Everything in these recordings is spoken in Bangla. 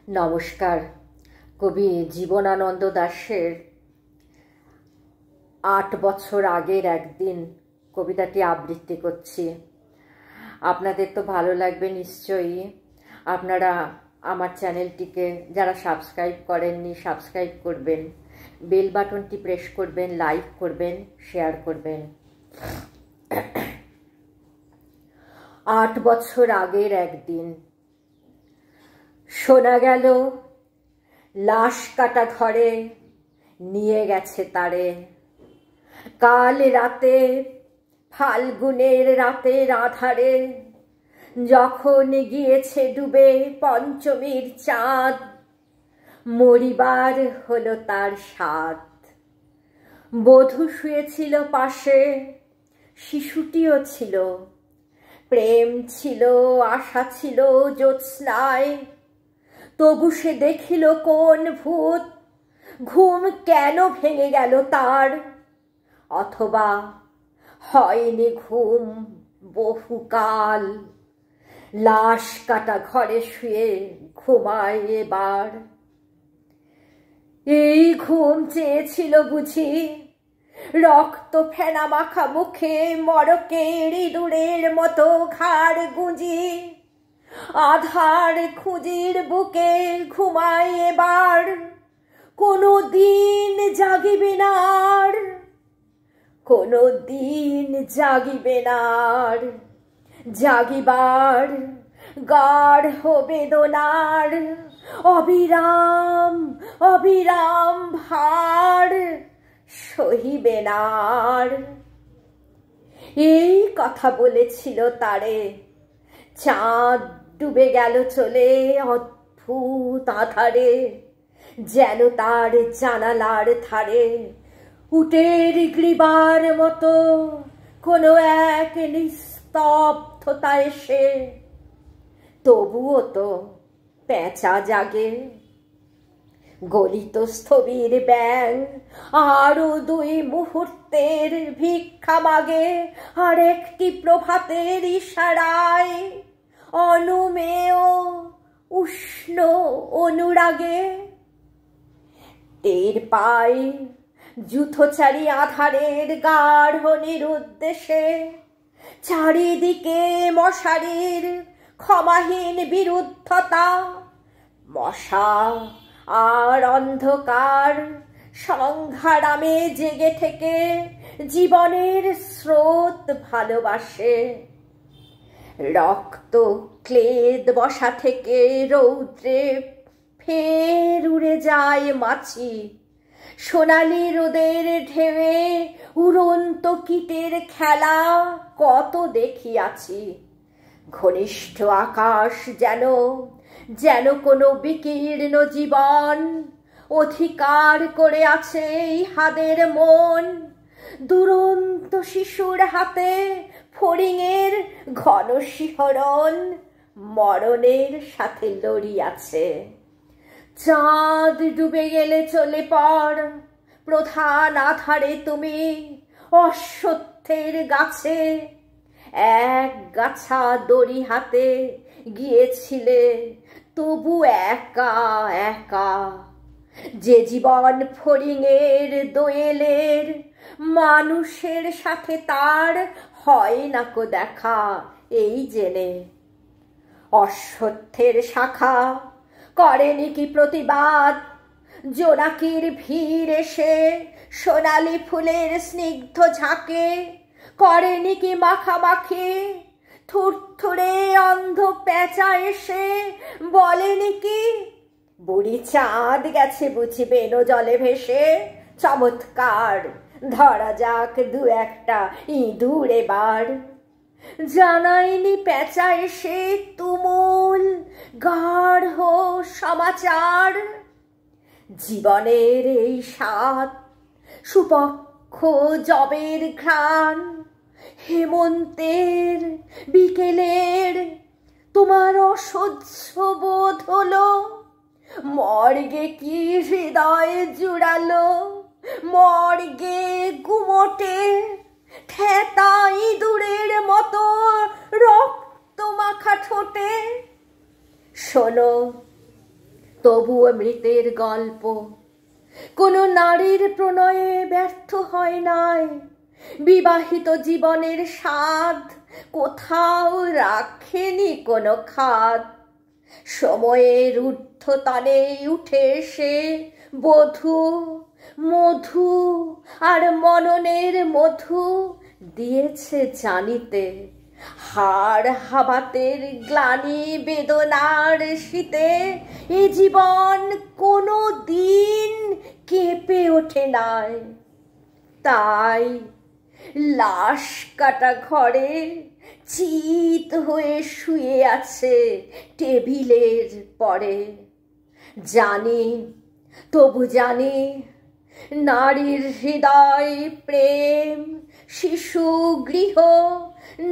নমস্কার। কবি জীবনানন্দ দাশের ৮ বছর আগের একদিন কবিতাটি আবৃত্তি করছি। আপনাদের তো ভালো লাগবে নিশ্চয়ই। আপনারা আমার চ্যানেলটিকে যারা সাবস্ক্রাইব করেননি সাবস্ক্রাইব করবেন, বেল বাটনটি প্রেস করবেন, লাইক করবেন, শেয়ার করবেন। ৮ বছর আগের একদিন শোনা গেল লাশ কাটা ঘরে নিয়ে গেছে তারে। কাল রাতে ফাল্গুনের রাতের আধারে যখন গিয়েছে ডুবে পঞ্চমীর চাঁদ, মরিবার হলো তার স্বাদ। বধূ শুয়েছিল পাশে, শিশুটিও ছিল, প্রেম ছিল, আশা ছিল জ্যোৎস্নায়। তবু সে দেখিল কোন ভূত, ঘুম কেন ভেঙে গেল তার। অথবা হয়নি ঘুম বহুকাল, লাশ কাটা ঘরে শুয়ে ঘুমায় এবার। এই ঘুম চেয়েছিল বুঝি, রক্ত ফেনা মাখা মুখে মড়কের ইঁদুরের মতো ঘাড় গুঁজি। আধার খুঁজির বুকে ঘুমায় এবার, কোনো দিন জাগিবে না আর, কোনো দিন জাগিবে না আর। জাগিবার গাঢ় বেদনার অবিরাম অবিরাম ভার সহিবে না আর। এই কথা বলেছিল তারে, চাঁদ ডুবে গেল চলে অদ্ভুত আধারে। যেন তার জানালার ধারে উটের গ্রীবার মতো কোনো এক নিস্তব্ধতা এসে। তবুও তো পেঁচা জাগে, গলিত স্থবির ব্যাং আরো 2 মুহূর্তের ভিক্ষা মাগে। আর একটি প্রভাতের ইশারায় অনুমেয় উষ্ণ অনুরাগে। টের পাই যুথচারী আধারের গাঢ় নিরুদ্দেশে, চারিদিকে মশারির ক্ষমাহীন বিরুদ্ধতা। মশা আর অন্ধকার সংঘারামে জেগে থেকে জীবনের স্রোত ভালোবাসে। রক্ত ক্লেদ বসা থেকে রৌদ্রে ফের উড়ে যায় মাছি। সোনালি রোদের ঢেউয়ে উড়ন্ত কীটের খেলা কত দেখিয়াছি। ঘনিষ্ঠ আকাশ যেন যেন কোনো বিকীর্ণ জীবন অধিকার করে আছে ইহাদের মন। দুরন্ত শিশুর হাতে ফড়িংয়ের ঘন শিহরণ মরণের সাথে লড়িয়াছে। চাঁদ ডুবে গেলে চলে পড় প্রধান আধারে তুমি অশ্বত্থের গাছে। এক গাছা দড়ি হাতে গিয়েছিলে তবু একা একা। যে জীবন ফড়িংয়ের দোয়েলের, মানুষের সাথে তার হয় না কো দেখা এই জেনে। অশ্বত্থের শাখা করেনি কি প্রতিবাদ, জোনাকির ভিড় এসে সোনালি ফুলের স্নিগ্ধ ঝাঁকে করেনি কি মাখামাখি। থুরথুরে অন্ধ পেঁচা এসে বলেনি কি, বুড়ি চাঁদ গেছে বুঝি বেনো জলে ভেসে। চমৎকার, ধরা যাক 2-1টা ইঁদুর এবার। জানায়নি পেঁচা এসে তুমুল গাঢ় সমাচার। জীবনের এই স্বাদ সুপক্ষ জবের ঘ্রাণ, হেমন্তের বিকেলের তোমার অসহ্য বোধ হলো। মর্গে কি হৃদয় জুড়ালো, মর্গে গুমোটে ঠেতা ইঁদুরের মতো রক্ত মাখা ঠোঁটে। শোনো তবুও মৃতের গল্প কোনো নারীর প্রণয়ে ব্যর্থ হয় নাই। বিবাহিত জীবনের স্বাদ কোথাও রাখেনি কোনো খাদ। সময়ের ঊর্ধ্বতনে উঠে এসে বধূ মধু আর মননের মধু দিয়েছে জানিতে। হাড় হাবাতের গ্লানি বেদনার শীতে এ জীবন কোনো দিন কেঁপে ওঠে নাই। তাই লাশ কাটা ঘরে চিত হয়ে শুয়ে আছে টেবিলের পরে। জানি, তবু জানি, নারীর হৃদয় প্রেম শিশু গৃহ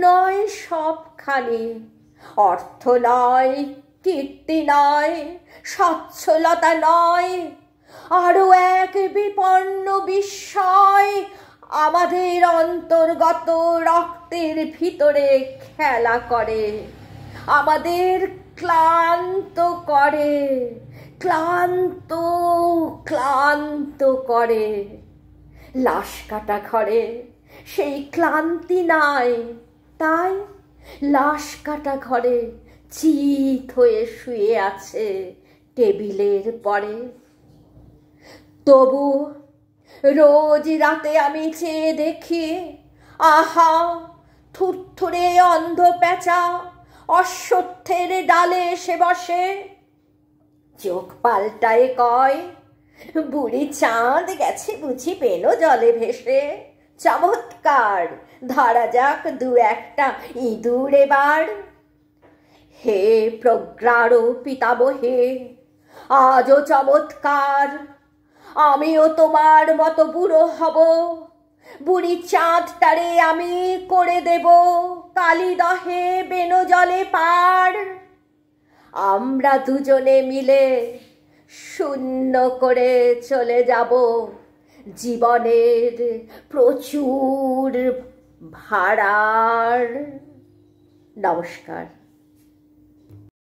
নয় সবখানি। অর্থ নয়, কীর্তি নয়, সচ্ছলতা নয়, আরো এক বিপন্ন বিস্ময় আমাদের অন্তর্গত রক্তের ভিতরে খেলা করে, আমাদের ক্লান্ত করে, ক্লান্ত ক্লান্ত করে। লাশ কাটা ঘরে সেই ক্লান্তি নাই, তাই লাশ কাটা ঘরে চিত হয়ে শুয়ে আছে টেবিলের পরে। তবু রোজ রাতে আমি চেয়ে দেখি, আহা থুরথুরে অন্ধ পেঁচা অশ্বত্থের ডালে এসে বসে। চোখ পাল্টায় কয়, বুড়ি চাঁদ গেছে বুঝি পেনো জলে ভেসে। চমৎকার, ধরা যাক দু একটা ইঁদুর এবার। হে প্রজ্ঞারও পিতামহে, আজও চমৎকার, আমিও তোমার মতো বুড়ো হব। বুড়ি চাঁদটারে আমি করে দেব কালিদহে বেনো জলে পার। আমরা দুজনে মিলে শূন্য করে চলে যাব জীবনের প্রচুর ভাড়ার। নমস্কার।